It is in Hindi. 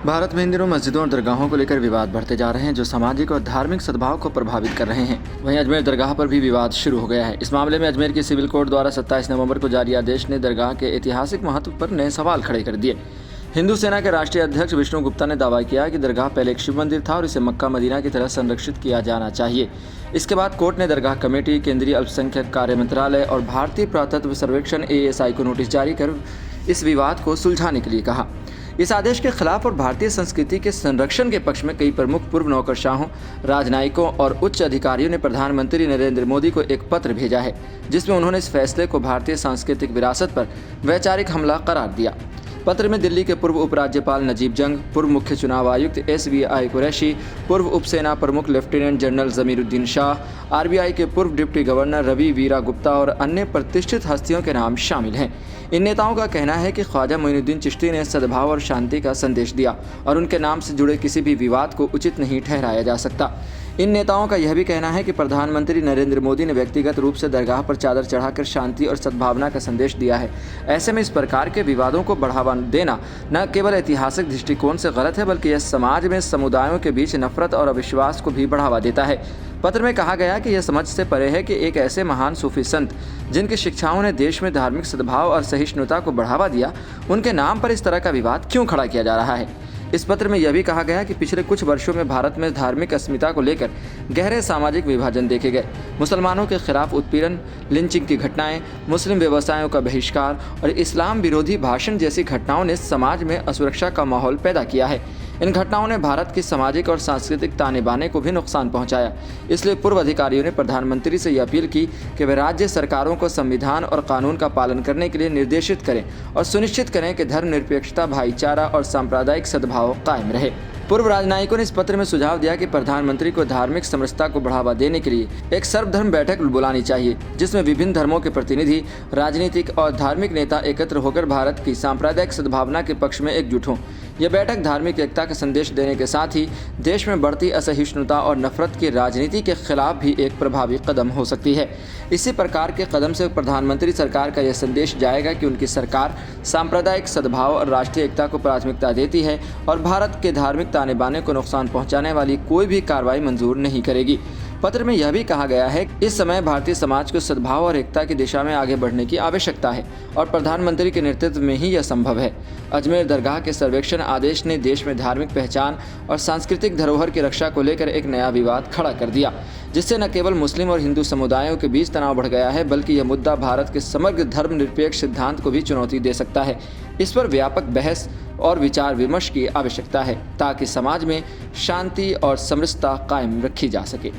भारत में इन दिनों मस्जिदों और दरगाहों को लेकर विवाद बढ़ते जा रहे हैं, जो सामाजिक और धार्मिक सद्भाव को प्रभावित कर रहे हैं। वहीं अजमेर दरगाह पर भी विवाद शुरू हो गया है। इस मामले में अजमेर की सिविल कोर्ट द्वारा 27 नवंबर को जारी आदेश ने दरगाह के ऐतिहासिक महत्व पर नए सवाल खड़े कर दिए। हिंदू सेना के राष्ट्रीय अध्यक्ष विष्णु गुप्ता ने दावा किया कि दरगाह पहले एक शिव मंदिर था और इसे मक्का मदीना की तरह संरक्षित किया जाना चाहिए। इसके बाद कोर्ट ने दरगाह कमेटी, केंद्रीय अल्पसंख्यक कार्य मंत्रालय और भारतीय पुरातत्व सर्वेक्षण ASI को नोटिस जारी कर इस विवाद को सुलझाने के लिए कहा। इस आदेश के खिलाफ और भारतीय संस्कृति के संरक्षण के पक्ष में कई प्रमुख पूर्व नौकरशाहों, राजनयिकों और उच्च अधिकारियों ने प्रधानमंत्री नरेंद्र मोदी को एक पत्र भेजा है, जिसमें उन्होंने इस फैसले को भारतीय सांस्कृतिक विरासत पर वैचारिक हमला करार दिया। पत्र में दिल्ली के पूर्व उपराज्यपाल नजीब जंग, पूर्व मुख्य चुनाव आयुक्त SVI कुरैशी, पूर्व उपसेना प्रमुख lieutenant general Jamiruddin Shah, RBI के पूर्व डिप्टी गवर्नर रवि वीरा गुप्ता और अन्य प्रतिष्ठित हस्तियों के नाम शामिल हैं। इन नेताओं का कहना है कि ख्वाजा मोइनुद्दीन चिश्ती ने सद्भाव और शांति का संदेश दिया और उनके नाम से जुड़े किसी भी विवाद को उचित नहीं ठहराया जा सकता। इन नेताओं का यह भी कहना है कि प्रधानमंत्री नरेंद्र मोदी ने व्यक्तिगत रूप से दरगाह पर चादर चढ़ाकर शांति और सद्भावना का संदेश दिया है। ऐसे में इस प्रकार के विवादों को बढ़ावा देना न केवल ऐतिहासिक दृष्टिकोण से गलत है, बल्कि यह समाज में समुदायों के बीच नफरत और अविश्वास को भी बढ़ावा देता है। पत्र में कहा गया कि यह समझ से परे है कि एक ऐसे महान सूफी संत जिनकी शिक्षाओं ने देश में धार्मिक सद्भाव और सहिष्णुता को बढ़ावा दिया, उनके नाम पर इस तरह का विवाद क्यों खड़ा किया जा रहा है। इस पत्र में यह भी कहा गया कि पिछले कुछ वर्षों में भारत में धार्मिक अस्मिता को लेकर गहरे सामाजिक विभाजन देखे गए। मुसलमानों के खिलाफ उत्पीड़न, लिंचिंग की घटनाएं, मुस्लिम व्यवसायों का बहिष्कार और इस्लाम विरोधी भाषण जैसी घटनाओं ने समाज में असुरक्षा का माहौल पैदा किया है। इन घटनाओं ने भारत की सामाजिक और सांस्कृतिक ताने बाने को भी नुकसान पहुंचाया। इसलिए पूर्व अधिकारियों ने प्रधानमंत्री से यह अपील की कि वे राज्य सरकारों को संविधान और कानून का पालन करने के लिए निर्देशित करें और सुनिश्चित करें कि धर्मनिरपेक्षता, भाईचारा और सांप्रदायिक सद्भाव कायम रहे। पूर्व राजनयिकों ने इस पत्र में सुझाव दिया कि प्रधानमंत्री को धार्मिक समरसता को बढ़ावा देने के लिए एक सर्वधर्म बैठक बुलानी चाहिए, जिसमें विभिन्न धर्मों के प्रतिनिधि, राजनीतिक और धार्मिक नेता एकत्र होकर भारत की सांप्रदायिक सद्भावना के पक्ष में एकजुट हों। यह बैठक धार्मिक एकता का संदेश देने के साथ ही देश में बढ़ती असहिष्णुता और नफरत की राजनीति के खिलाफ भी एक प्रभावी कदम हो सकती है। इसी प्रकार के कदम से प्रधानमंत्री सरकार का यह संदेश जाएगा कि उनकी सरकार सांप्रदायिक सद्भाव और राष्ट्रीय एकता को प्राथमिकता देती है और भारत के धार्मिक ताने बाने को नुकसान पहुंचाने वाली कोई भी कार्रवाई मंजूर नहीं करेगी। पत्र में यह भी कहा गया है कि इस समय भारतीय समाज को सद्भाव और एकता की दिशा में आगे बढ़ने की आवश्यकता है और प्रधानमंत्री के नेतृत्व में ही यह संभव है। अजमेर दरगाह के सर्वेक्षण आदेश ने देश में धार्मिक पहचान और सांस्कृतिक धरोहर की रक्षा को लेकर एक नया विवाद खड़ा कर दिया, जिससे न केवल मुस्लिम और हिंदू समुदायों के बीच तनाव बढ़ गया है, बल्कि यह मुद्दा भारत के समग्र धर्मनिरपेक्ष सिद्धांत को भी चुनौती दे सकता है। इस पर व्यापक बहस और विचार विमर्श की आवश्यकता है, ताकि समाज में शांति और समरसता कायम रखी जा सके।